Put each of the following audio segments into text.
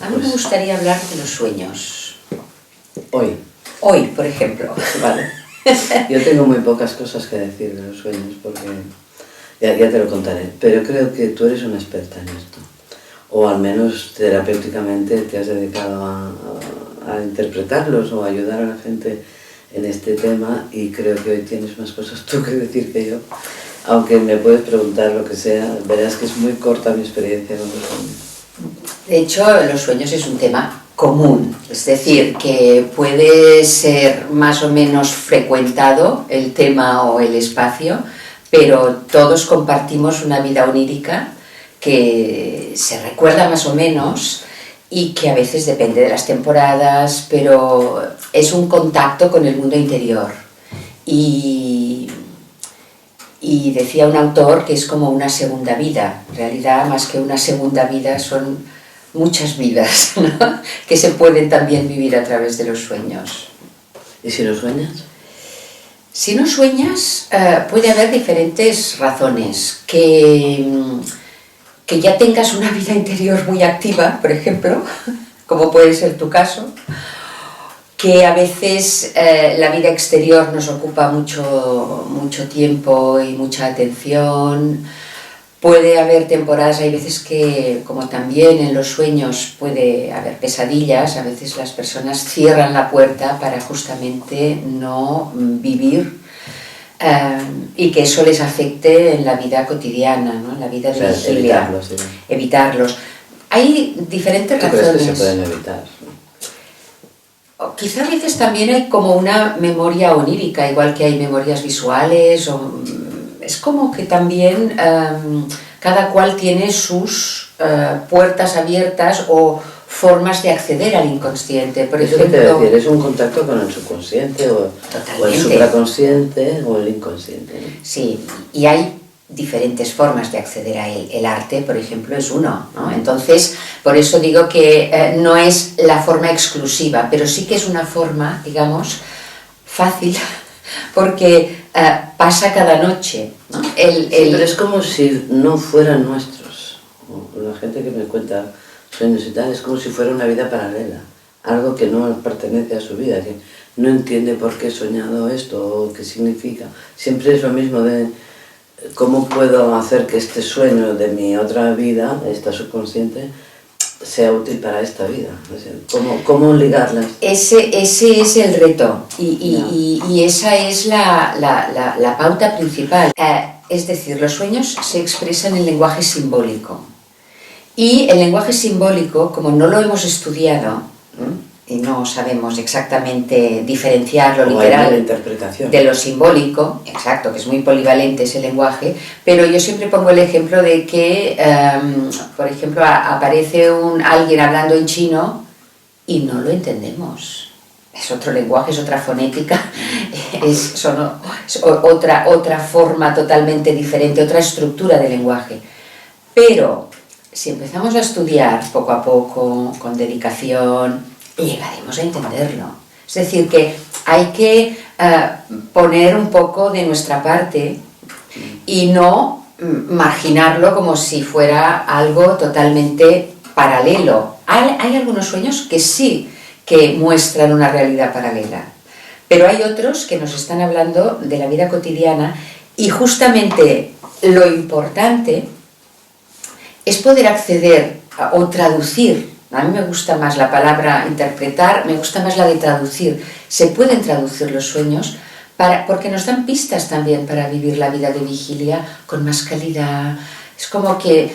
A mí me gustaría hablar de los sueños. Hoy. Hoy, por ejemplo. Vale. Yo tengo muy pocas cosas que decir de los sueños porque ya te lo contaré, pero creo que tú eres una experta en esto, o al menos terapéuticamente te has dedicado a interpretarlos o a ayudar a la gente en este tema, y creo que hoy tienes más cosas tú que decir que yo, aunque me puedes preguntar lo que sea, verás que es muy corta mi experiencia con los sueños. De hecho, los sueños es un tema común, es decir, que puede ser más o menos frecuentado el tema o el espacio, pero todos compartimos una vida onírica que se recuerda más o menos y que a veces depende de las temporadas, pero es un contacto con el mundo interior. Y decía un autor que es como una segunda vida. En realidad, más que una segunda vida, son muchas vidas, ¿no?, que se pueden también vivir a través de los sueños. ¿Y si no sueñas? Si no sueñas, puede haber diferentes razones. Que ya tengas una vida interior muy activa, por ejemplo, como puede ser tu caso, que a veces la vida exterior nos ocupa mucho tiempo y mucha atención. Puede haber temporadas, hay veces que, como también en los sueños puede haber pesadillas, a veces las personas cierran la puerta para justamente no vivir y que eso les afecte en la vida cotidiana, ¿no?, en la vida de vigilia. Evitarlos. Hay diferentes razones. ¿Tú crees que se pueden evitar? Quizá a veces también hay como una memoria onírica, igual que hay memorias visuales, es como que también cada cual tiene sus puertas abiertas o formas de acceder al inconsciente. Por ¿Eso ejemplo, qué te decir? ¿Es un contacto con el subconsciente o el supraconsciente o el inconsciente, ¿no? Sí, y hay diferentes formas de acceder a él. El arte, por ejemplo, es uno, ¿no? Entonces, por eso digo que no es la forma exclusiva, pero sí que es una forma, digamos, fácil, porque pasa cada noche, ¿no? Sí, pero es como si no fueran nuestros. La gente que me cuenta sueños y tal, es como si fuera una vida paralela, algo que no pertenece a su vida, que no entiende por qué he soñado esto o qué significa. Siempre es lo mismo de cómo puedo hacer que este sueño de mi otra vida, esta subconsciente, sea útil para esta vida. ¿Cómo ligarlas? Ese es el reto y esa es la pauta principal. Es decir, los sueños se expresan en lenguaje simbólico. Y el lenguaje simbólico, como no lo hemos estudiado, y no sabemos exactamente diferenciar lo literal de lo simbólico, exacto, que es muy polivalente ese lenguaje, pero yo siempre pongo el ejemplo de que, por ejemplo, aparece alguien hablando en chino y no lo entendemos. Es otro lenguaje, es otra fonética, es otra forma totalmente diferente, otra estructura de lenguaje. Pero si empezamos a estudiar poco a poco, con dedicación, llegaremos a entenderlo. Es decir, que hay que poner un poco de nuestra parte y no marginarlo como si fuera algo totalmente paralelo. Hay algunos sueños que sí que muestran una realidad paralela, pero hay otros que nos están hablando de la vida cotidiana, y justamente lo importante es poder acceder o traducir. A mí me gusta más la palabra interpretar, me gusta más la de traducir. Se pueden traducir los sueños porque nos dan pistas también para vivir la vida de vigilia con más calidad. Es como que...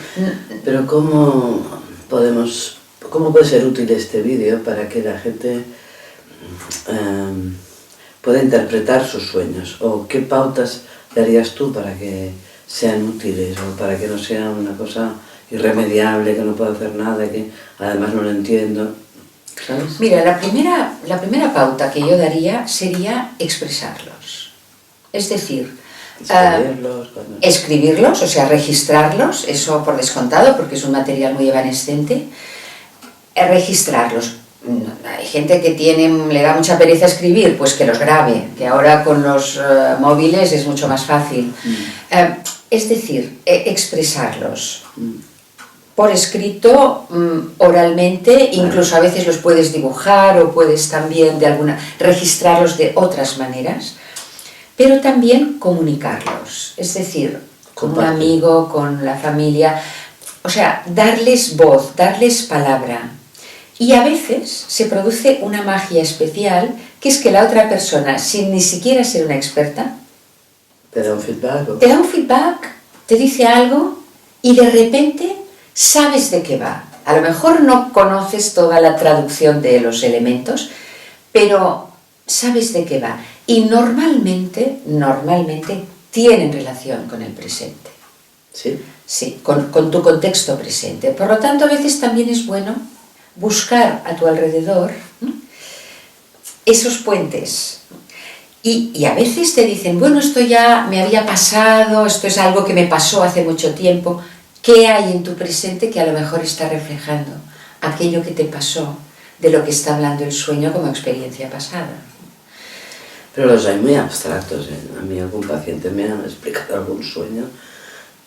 Pero ¿cómo puede ser útil este vídeo para que la gente pueda interpretar sus sueños? ¿O qué pautas darías tú para que sean útiles o para que no sea una cosa irremediable, que no puedo hacer nada, que además no lo entiendo, ¿sabes? Mira, la primera pauta que yo daría sería expresarlos. Es decir, escribirlos, o sea, registrarlos, eso por descontado, porque es un material muy evanescente. Registrarlos. Hay gente que le da mucha pereza escribir, pues que los grabe, que ahora con los móviles es mucho más fácil. Es decir, expresarlos. por escrito, oralmente, incluso a veces los puedes dibujar o puedes también registrarlos de otras maneras, pero también comunicarlos, es decir, con un amigo, con la familia, o sea, darles voz, darles palabra. Y a veces se produce una magia especial, que es que la otra persona, sin ni siquiera ser una experta, te da un feedback. Te da un feedback, te dice algo y de repente sabes de qué va. A lo mejor no conoces toda la traducción de los elementos, pero sabes de qué va. Y normalmente tienen relación con el presente. ¿Sí? Sí, con tu contexto presente. Por lo tanto, a veces también es bueno buscar a tu alrededor esos puentes. Y a veces te dicen, bueno, esto ya me había pasado, esto es algo que me pasó hace mucho tiempo. ¿Qué hay en tu presente que a lo mejor está reflejando aquello que te pasó, de lo que está hablando el sueño como experiencia pasada? Pero los hay muy abstractos, ¿eh? A mí algún paciente me ha explicado algún sueño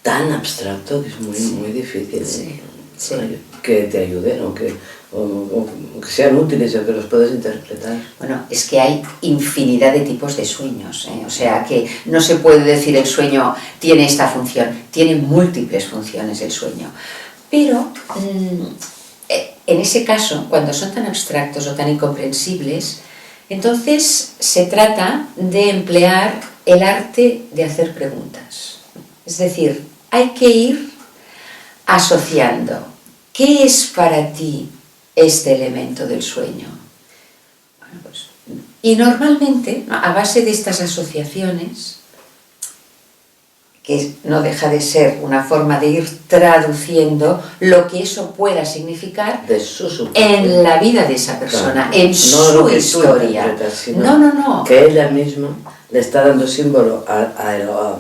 tan abstracto que es muy difícil, ¿eh? Sí. Que te ayuden o que sean útiles o que los puedas interpretar. Bueno, es que hay infinidad de tipos de sueños, ¿eh? O sea que no se puede decir el sueño tiene esta función, tiene múltiples funciones el sueño. Pero en ese caso, cuando son tan abstractos o tan incomprensibles, entonces se trata de emplear el arte de hacer preguntas. Es decir, hay que ir asociando. ¿Qué es para ti este elemento del sueño? Bueno, pues, y normalmente, a base de estas asociaciones, que no deja de ser una forma de ir traduciendo lo que eso pueda significar en la vida de esa persona, claro, en su historia. No. Que ella misma le está dando símbolo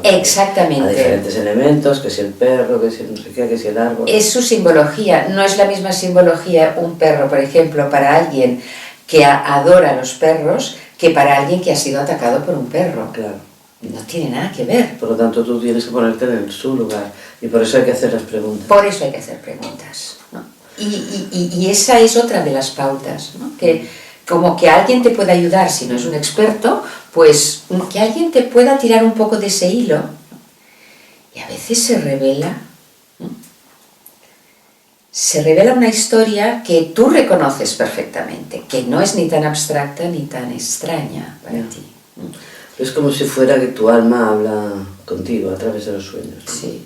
Exactamente. A diferentes elementos, que si el perro, que si no sé qué, que si el árbol. Es su simbología, no es la misma simbología un perro, por ejemplo, para alguien que adora a los perros, que para alguien que ha sido atacado por un perro. Claro. No tiene nada que ver. Por lo tanto, tú tienes que ponerte en su lugar y por eso hay que hacer las preguntas. Por eso hay que hacer preguntas, ¿no? Y esa es otra de las pautas, ¿no? Que como que alguien te pueda ayudar, si no es un experto, pues que alguien te pueda tirar un poco de ese hilo, ¿no? Y a veces se revela una historia que tú reconoces perfectamente, que no es ni tan abstracta ni tan extraña para ti. Es como si fuera que tu alma habla contigo a través de los sueños, ¿no? Sí.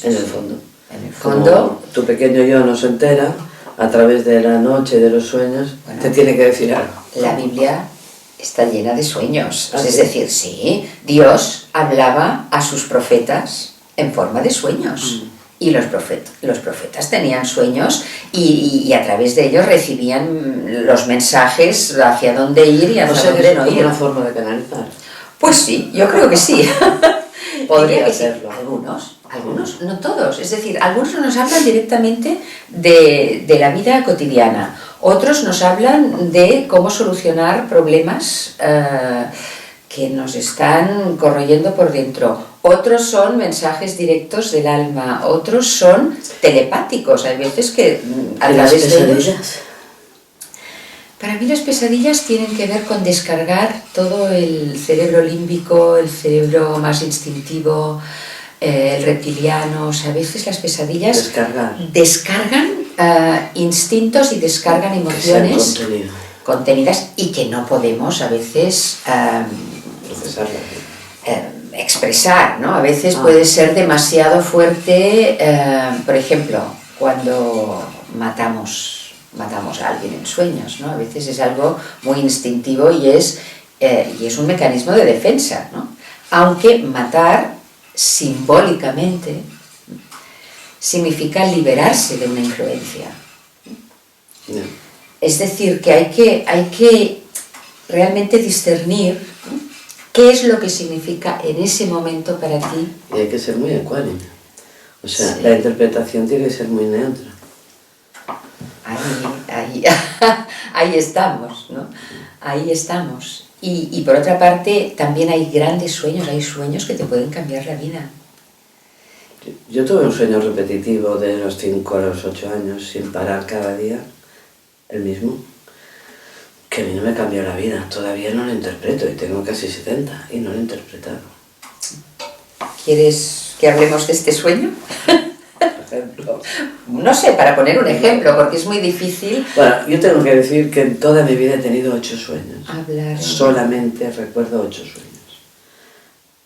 En el fondo. En el fondo. Como tu pequeño yo no se entera, a través de la noche y de los sueños, bueno, te tiene que decir algo. La Biblia está llena de sueños. ¿Ah, es sí? decir, sí, Dios hablaba a sus profetas en forma de sueños. Y los profetas tenían sueños y a través de ellos recibían los mensajes hacia dónde ir y hacia dónde no ir. ¿Es una forma de canalizar? Pues sí, yo creo que sí. Podría hacerlo. Sí. Algunos, no todos. Es decir, algunos nos hablan directamente de la vida cotidiana. Otros nos hablan de cómo solucionar problemas que nos están corroyendo por dentro. Otros son mensajes directos del alma. Otros son telepáticos. Hay veces que a través de ellos... Para mí las pesadillas tienen que ver con descargar todo el cerebro límbico, el cerebro más instintivo, el reptiliano. O sea, a veces las pesadillas descargan instintos y descargan emociones contenidas y que no podemos a veces expresar, ¿no? A veces puede ser demasiado fuerte, por ejemplo, cuando matamos a alguien en sueños, ¿no? A veces es algo muy instintivo y es un mecanismo de defensa, ¿no? Aunque matar simbólicamente significa liberarse de una influencia. Es decir, que hay que realmente discernir qué es lo que significa en ese momento para ti. Y hay que ser muy ecuánime. O sea, sí, la interpretación tiene que ser muy neutra. Ahí estamos, ¿no? Ahí estamos. Y por otra parte, también hay grandes sueños, hay sueños que te pueden cambiar la vida. Yo tuve un sueño repetitivo de los 5 a los 8 años, sin parar cada día, el mismo, que a mí no me cambió la vida. Todavía no lo interpreto y tengo casi 70 y no lo he interpretado. ¿Quieres que hablemos de este sueño? Por ejemplo. No sé, para poner un ejemplo, porque es muy difícil. Bueno, yo tengo que decir que en toda mi vida he tenido 8 sueños. Hablar. Solamente recuerdo 8 sueños.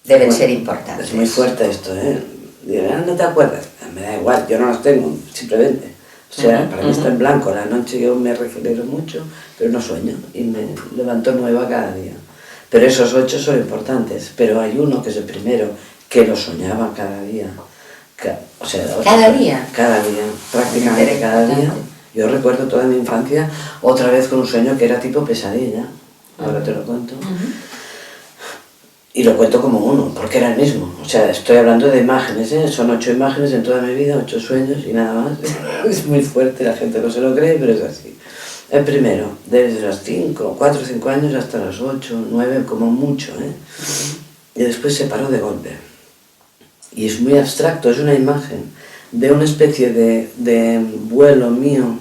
Deben ser importantes. Es muy fuerte esto, ¿eh? Dirán, no te acuerdas. Me da igual, yo no los tengo, simplemente. O sea, para mí está en blanco. La noche yo me regenero mucho, pero no sueño y me levanto nueva cada día. Pero esos 8 son importantes. Pero hay uno que es el primero, que lo soñaba cada día. O sea, ¿Cada día? Cada día, prácticamente cada día. Yo recuerdo toda mi infancia otra vez con un sueño que era tipo pesadilla. Ahora te lo cuento. Y lo cuento como uno, porque era el mismo. O sea, estoy hablando de imágenes, ¿eh? Son 8 imágenes en toda mi vida, 8 sueños y nada más. Es muy fuerte, la gente no se lo cree, pero es así. El primero, desde los 4 o 5 años hasta los 8, 9, como mucho, ¿eh? Y después se paró de golpe. Y es muy abstracto, es una imagen de una especie de vuelo mío,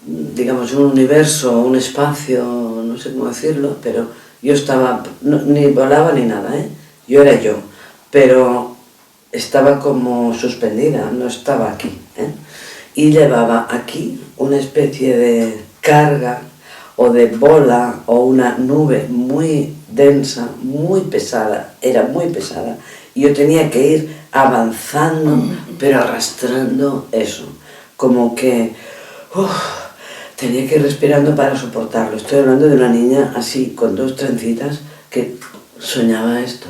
digamos, un universo, un espacio, no sé cómo decirlo, pero yo estaba, ni volaba ni nada, ¿eh? Yo era yo, pero estaba como suspendida, no estaba aquí, ¿eh? Y llevaba aquí una especie de carga o de bola o una nube muy densa, muy pesada, era muy pesada, y yo tenía que ir avanzando, pero arrastrando eso, como que tenía que ir respirando para soportarlo. Estoy hablando de una niña así, con 2 trencitas, que soñaba esto.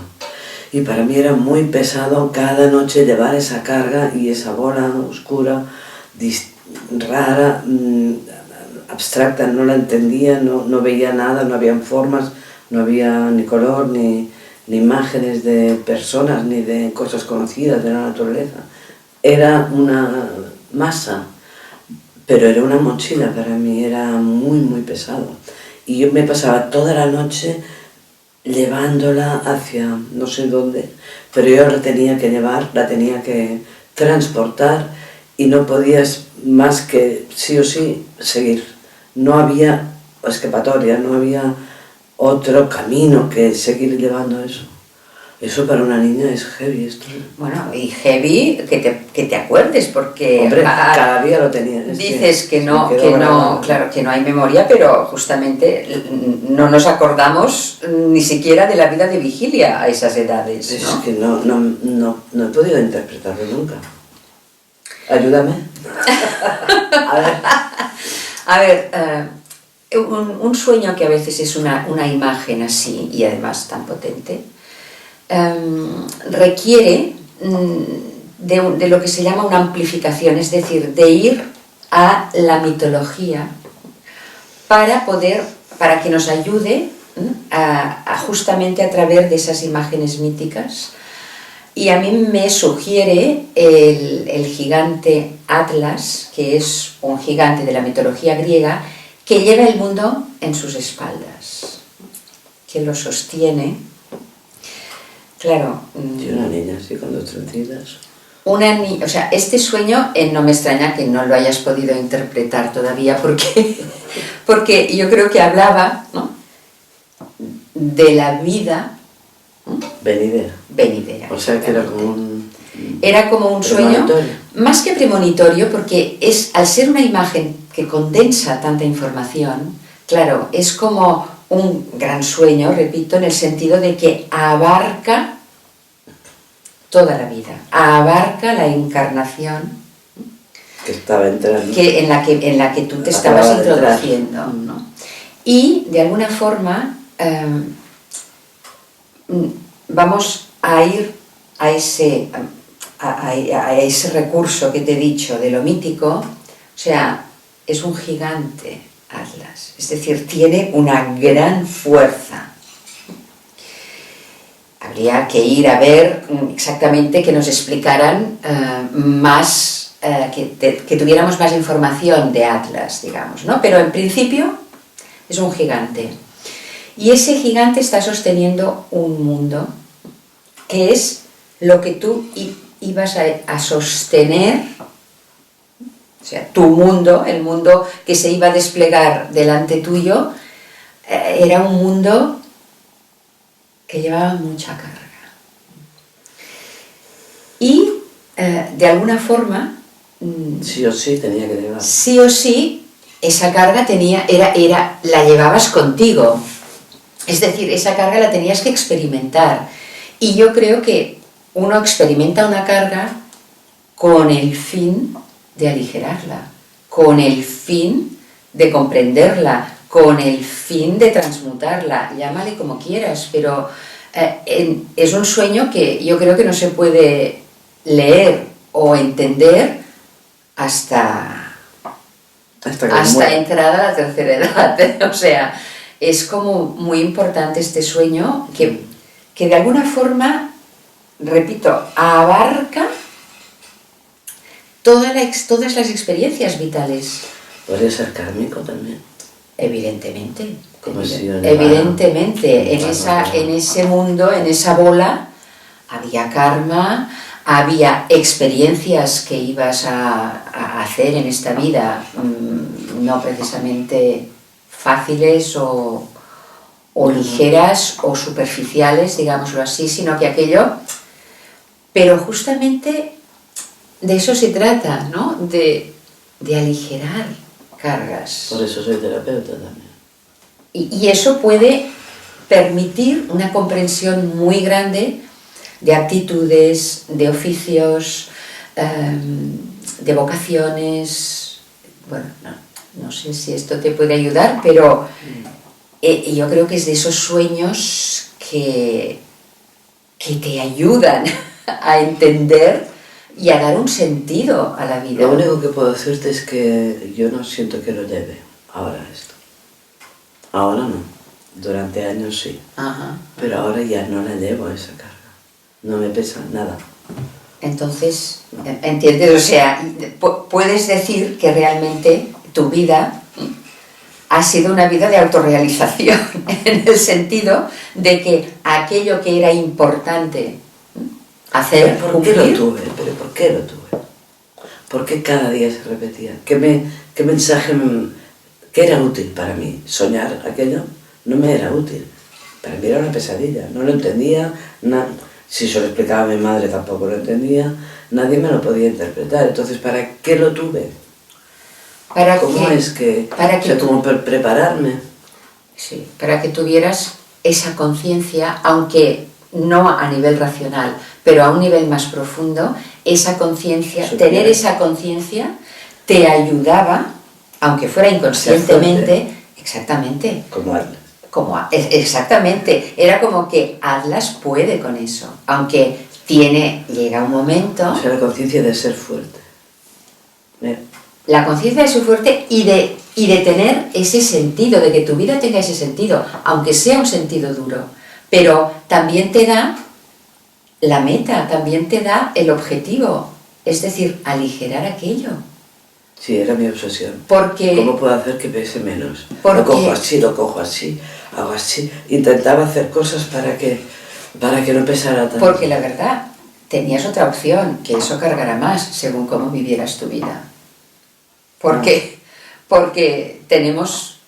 Y para mí era muy pesado cada noche llevar esa carga y esa bola oscura, rara, abstracta, no la entendía, no veía nada, no habían formas, no había ni color, ni imágenes de personas, ni de cosas conocidas de la naturaleza. Era una masa, pero era una mochila para mí, era muy, muy pesado. Y yo me pasaba toda la noche llevándola hacia no sé dónde, pero yo la tenía que llevar, la tenía que transportar y no podías más que sí o sí seguir. No había escapatoria, no había otro camino que seguir llevando eso. Eso para una niña es heavy esto. Bueno, y heavy que te acuerdes, porque hombre, cada día lo tenía. Dices que no, claro, que no hay memoria, pero justamente no nos acordamos ni siquiera de la vida de vigilia a esas edades, ¿no? Es que no he podido interpretarlo nunca. Ayúdame. A ver, un sueño que a veces es una imagen así y además tan potente, requiere de lo que se llama una amplificación, es decir, de ir a la mitología para que nos ayude justamente a través de esas imágenes míticas. Y a mí me sugiere el gigante Atlas, que es un gigante de la mitología griega, que lleva el mundo en sus espaldas, que lo sostiene. Claro. Y una niña así con 2 trencitas. O sea, este sueño no me extraña que no lo hayas podido interpretar todavía, porque yo creo que hablaba, ¿no?, de la vida venidera. O sea que era como un... Era como un sueño, más que premonitorio, porque al ser una imagen que condensa tanta información, claro, es como un gran sueño, repito, en el sentido de que abarca toda la vida, abarca la encarnación que estaba entrando, en la que tú te estabas introduciendo, ¿no? Y de alguna forma vamos a ir a ese recurso que te he dicho de lo mítico. O sea, es un gigante Atlas, es decir, tiene una gran fuerza. Habría que ir a ver exactamente, que nos explicaran más, que tuviéramos más información de Atlas, digamos, ¿no? Pero en principio es un gigante. Y ese gigante está sosteniendo un mundo que es lo que tú ibas a sostener, o sea, tu mundo, el mundo que se iba a desplegar delante tuyo, era un mundo que llevaba mucha carga. Y de alguna forma, sí o sí tenía que llevar. Sí o sí, esa carga la llevabas contigo. Es decir, esa carga la tenías que experimentar. Y yo creo que uno experimenta una carga con el fin de aligerarla, con el fin de comprenderla, con el fin de transmutarla, llámale como quieras, pero es un sueño que yo creo que no se puede leer o entender hasta entrada a la tercera edad. O sea, es como muy importante este sueño que de alguna forma, repito, abarca todas las experiencias vitales. Podría ser kármico también. Evidentemente. Como Evidentemente, en ese mundo, en esa bola, había karma, había experiencias que ibas a hacer en esta vida, no precisamente fáciles o ligeras o superficiales, digámoslo así, sino que aquello... Pero justamente de eso se trata, ¿no? De aligerar cargas. Por eso soy terapeuta también. Y eso puede permitir una comprensión muy grande de aptitudes, de oficios, de vocaciones. Bueno, no sé si esto te puede ayudar, pero yo creo que es de esos sueños que te ayudan a entender y a dar un sentido a la vida. Lo único que puedo decirte es que yo no siento que lo lleve ahora esto. Ahora no. Durante años sí. Ajá. Pero ahora ya no la llevo a esa carga. No me pesa nada. Entonces, ¿entiendes? O sea, puedes decir que realmente tu vida ha sido una vida de autorrealización, en el sentido de que aquello que era importante hacer, ¿Por qué lo tuve? ¿Pero por qué lo tuve? ¿Por qué cada día se repetía? ¿Qué mensaje qué era útil para mí? ¿Soñar aquello? No me era útil. Para mí era una pesadilla. No lo entendía. Si se lo explicaba a mi madre tampoco lo entendía. Nadie me lo podía interpretar. Entonces, ¿para qué lo tuve? ¿Cómo es que...? O sea, como prepararme. Sí, para que tuvieras esa conciencia, aunque no a nivel racional, pero a un nivel más profundo, esa conciencia, tener esa conciencia te ayudaba, aunque fuera inconscientemente, exactamente. Como Atlas. Exactamente, era como que Atlas puede con eso, aunque llega un momento... O sea, la conciencia de ser fuerte. La conciencia de ser fuerte y de tener ese sentido, de que tu vida tenga ese sentido, aunque sea un sentido duro, pero también te da la meta, también te da el objetivo, es decir, aligerar aquello. Sí, era mi obsesión. Porque, ¿cómo puedo hacer que pese menos? Lo cojo así, hago así. Intentaba hacer cosas para que no pesara tanto. Porque la verdad, tenías otra opción, que eso cargara más según cómo vivieras tu vida. Porque tenemos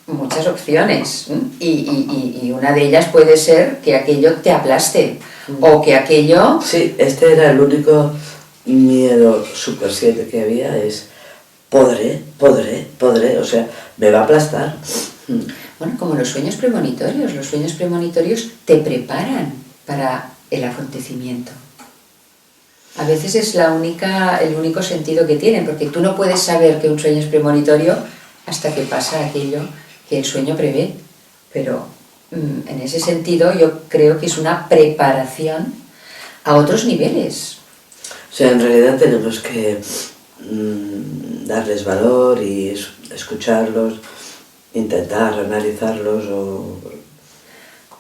muchas opciones y una de ellas puede ser que aquello te aplaste o que aquello... Sí, este era el único miedo subconsciente que había, es podré, o sea, me va a aplastar. Bueno, como los sueños premonitorios te preparan para el acontecimiento. A veces es el único sentido que tienen, porque tú no puedes saber que un sueño es premonitorio hasta que pasa aquello que el sueño prevé. Pero en ese sentido yo creo que es una preparación a otros niveles. O sea, en realidad tenemos que darles valor y escucharlos, intentar analizarlos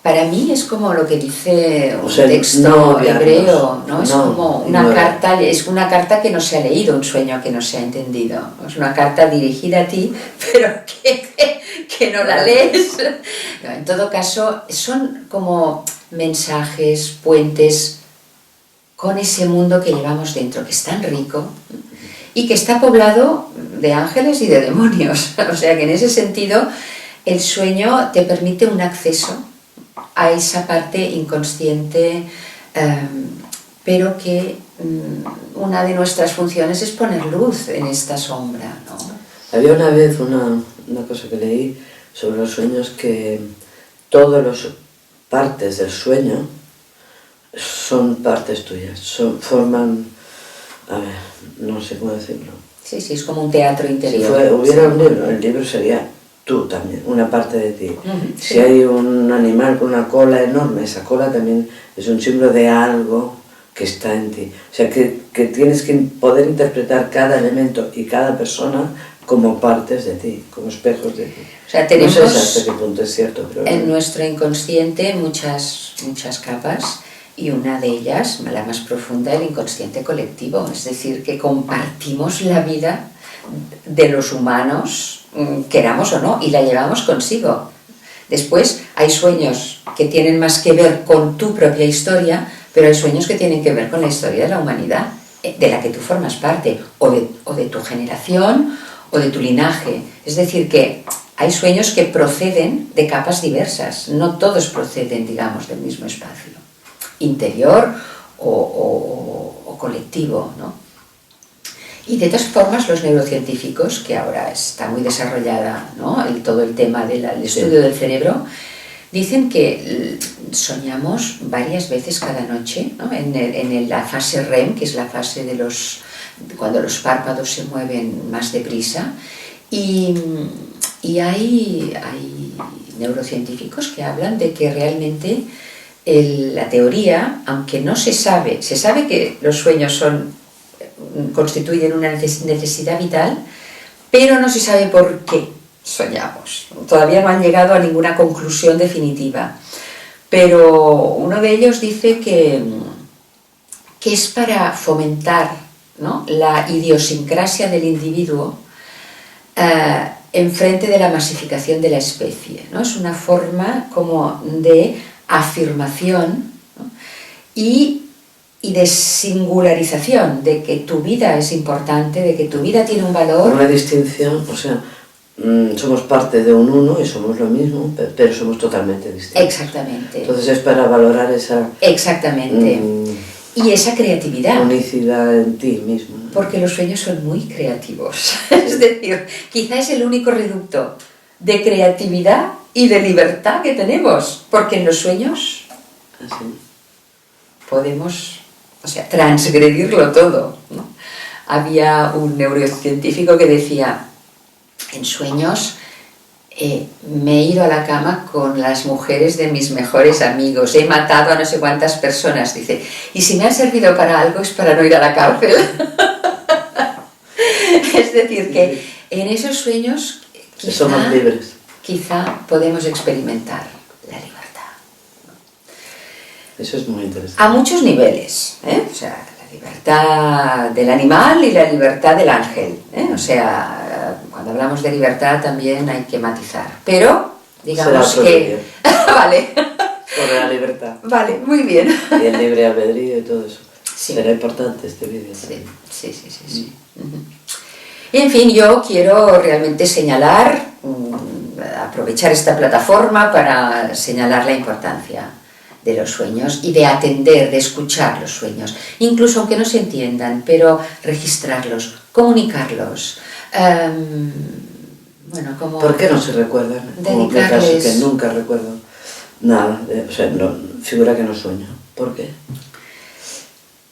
Para mí es como lo que dice un texto hebreo, ¿no? Es como una carta, es una carta que no se ha leído, un sueño que no se ha entendido. Es una carta dirigida a ti, pero que no la lees. No, en todo caso, son como mensajes, puentes con ese mundo que llevamos dentro, que es tan rico y que está poblado de ángeles y de demonios. O sea que en ese sentido el sueño te permite un acceso a esa parte inconsciente, pero que una de nuestras funciones es poner luz en esta sombra, ¿no? Había una vez una cosa que leí sobre los sueños, que todas las partes del sueño son partes tuyas, forman, a ver, no sé cómo decirlo. Sí, sí, es como un teatro interior. Si hubiera un libro, el libro sería tú también, una parte de ti. Sí. Si hay un animal con una cola enorme, esa cola también es un símbolo de algo que está en ti. O sea, que tienes que poder interpretar cada elemento y cada persona como partes de ti, como espejos de ti. O sea, tenemos no sé hasta qué punto es cierto, pero en nuestro inconsciente muchas capas, y una de ellas, la más profunda, el inconsciente colectivo. Es decir, que compartimos la vida de los humanos, queramos o no, y la llevamos consigo. Después hay sueños que tienen más que ver con tu propia historia, pero hay sueños que tienen que ver con la historia de la humanidad, de la que tú formas parte, o de tu generación, o de tu linaje. Es decir, que hay sueños que proceden de capas diversas, no todos proceden, digamos, del mismo espacio interior o colectivo, ¿no? Y de todas formas, los neurocientíficos, que ahora está muy desarrollada, ¿no?, todo el tema del estudio del cerebro, dicen que soñamos varias veces cada noche, ¿no?, en la fase REM, que es la fase de cuando los párpados se mueven más deprisa, y hay neurocientíficos que hablan de que realmente la teoría, aunque no se sabe que los sueños constituyen una necesidad vital, pero no se sabe por qué soñamos. Todavía no han llegado a ninguna conclusión definitiva. Pero uno de ellos dice que es para fomentar, ¿no?, la idiosincrasia del individuo en frente de la masificación de la especie, ¿no? Es una forma como de afirmación, ¿no?, y de singularización, de que tu vida es importante, de que tu vida tiene un valor. Una distinción, o sea, somos parte de un uno y somos lo mismo, pero somos totalmente distintos. Exactamente. Entonces es para valorar esa... Exactamente. Y esa creatividad. Unicidad en ti mismo, ¿no? Porque los sueños son muy creativos. Es decir, quizá es el único reducto de creatividad y de libertad que tenemos, porque en los sueños podemos, o sea, transgredirlo todo, ¿no? Había un neurocientífico que decía: en sueños me he ido a la cama con las mujeres de mis mejores amigos, he matado a no sé cuántas personas, dice, y si me han servido para algo es para no ir a la cárcel. Es decir, que en esos sueños somos libres. Quizá podemos experimentar la libertad. Eso es muy interesante. A muchos niveles, ¿eh? O sea, la libertad del animal y la libertad del ángel, ¿eh? O sea, cuando hablamos de libertad también hay que matizar. Pero, digamos que... Vale. Sobre la libertad. Vale, muy bien. Y el libre albedrío y todo eso. Sí. Será importante este vídeo. Sí. En fin, yo quiero realmente señalar, aprovechar esta plataforma para señalar la importancia de los sueños y de atender, de escuchar los sueños, incluso aunque no se entiendan, pero registrarlos, comunicarlos. Bueno, como... ¿Por qué no se recuerdan? Como mi caso, que nunca recuerdo nada, o sea, no, figura que no sueño. ¿Por qué?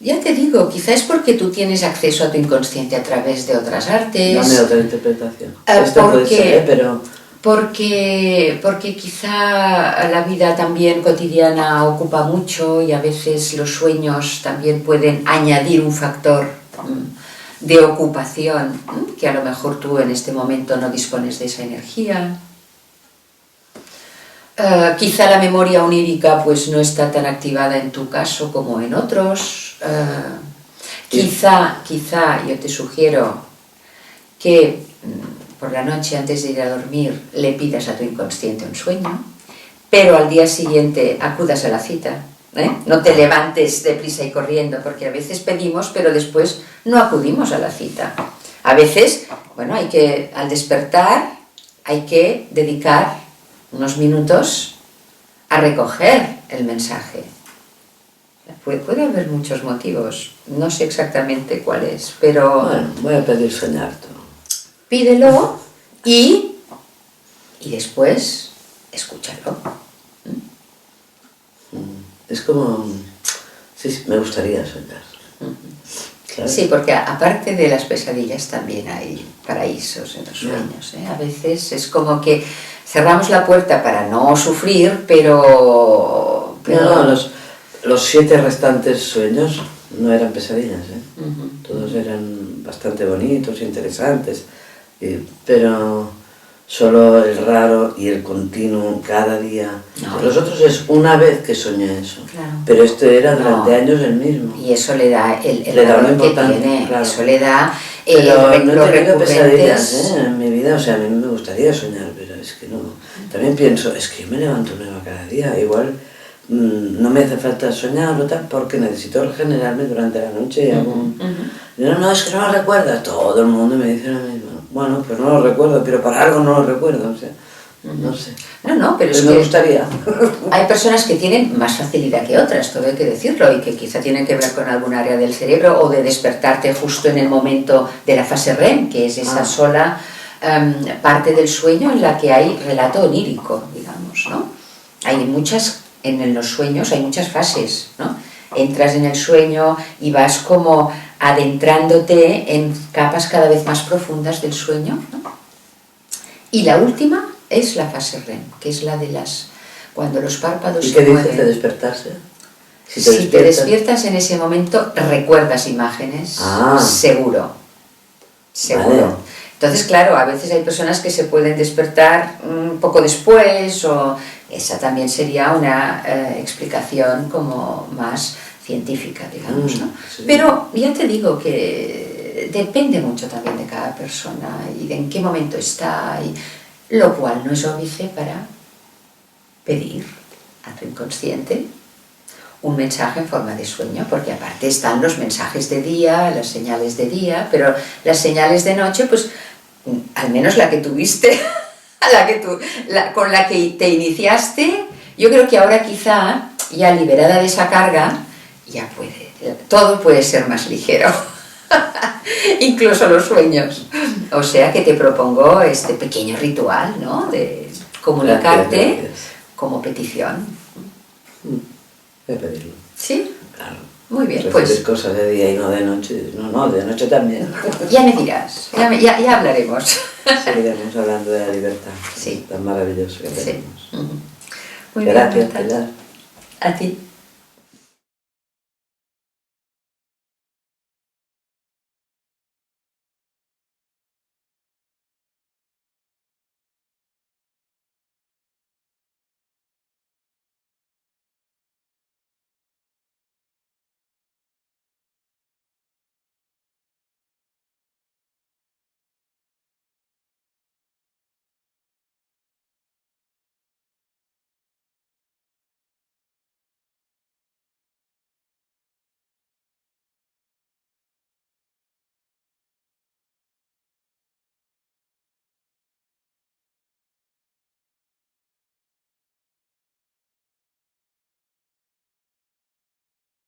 Ya te digo, quizá es porque tú tienes acceso a tu inconsciente a través de otras artes. Dame otra interpretación. Esta puede ser, pero... Porque quizá la vida también cotidiana ocupa mucho y a veces los sueños también pueden añadir un factor de ocupación, que a lo mejor tú en este momento no dispones de esa energía. Quizá la memoria onírica pues no está tan activada en tu caso como en otros. Quizá yo te sugiero que por la noche antes de ir a dormir le pidas a tu inconsciente un sueño, pero al día siguiente acudas a la cita ¿eh? No te levantes deprisa y corriendo, porque a veces pedimos, pero después no acudimos a la cita. A veces, bueno, al despertar, hay que dedicar unos minutos a recoger el mensaje. Puede haber muchos motivos, no sé exactamente cuáles, pero... Bueno, voy a pedir soñar todo. Pídelo y después escúchalo. Es como... Sí, me gustaría soñar. ¿Sabes? Sí, porque aparte de las pesadillas también hay paraísos en los sueños, ¿eh? A veces es como que cerramos la puerta para no sufrir, pero... No, los 7 restantes sueños no eran pesadillas, ¿eh? Todos eran bastante bonitos, interesantes, pero solo el raro y el continuo cada día. No. Los otros es una vez que soñé eso, Claro. pero este era durante años el mismo. Y eso le da el Le da valor una que importancia, tiene, claro. eso le da Pero no he los tenido pesadillas, recurrentes. en mi vida, o sea, a mí me gustaría soñar, pero es que no. También pienso, es que yo me levanto nueva cada día, igual no me hace falta soñar o tal, porque necesito regenerarme durante la noche y hago un... No, es que no lo recuerdas, todo el mundo me dice lo mismo. Bueno, pues no lo recuerdo, pero para algo no lo recuerdo, o sea, no sé. No, pero es me que gustaría. hay personas que tienen más facilidad que otras, todo hay que decirlo, y que quizá tienen que ver con algún área del cerebro o de despertarte justo en el momento de la fase REM, que es esa sola parte del sueño en la que hay relato onírico, digamos, ¿no? Hay muchas, en los sueños hay muchas fases, ¿no? Entras en el sueño y vas como adentrándote en capas cada vez más profundas del sueño, ¿no? Y la última es la fase REM, que es la de cuando los párpados ¿Y se qué dices mueven. de despertarse? Si te despiertas en ese momento, recuerdas imágenes, seguro. Vale. Entonces, claro, a veces hay personas que se pueden despertar un poco después, o esa también sería una explicación como más científica, digamos, ¿no? Sí. Pero ya te digo que depende mucho también de cada persona y de en qué momento está, lo cual no es óbice para pedir a tu inconsciente un mensaje en forma de sueño, porque aparte están los mensajes de día, las señales de día, pero las señales de noche, pues al menos la que tuviste, con la que te iniciaste, yo creo que ahora quizá, ya liberada de esa carga, todo puede ser más ligero, incluso los sueños. O sea que te propongo este pequeño ritual, ¿no?, de comunicarte Gracias. como petición. Voy a pedirlo. ¿Sí? Claro. Muy bien, Recibir pues cosas de día y no de noche. No, de noche también. ya me dirás, ya hablaremos. Seguiremos hablando de la libertad. Sí. Tan maravilloso que Sí. tenemos. Muy bien, Gracias, Marta. Pilar. A ti.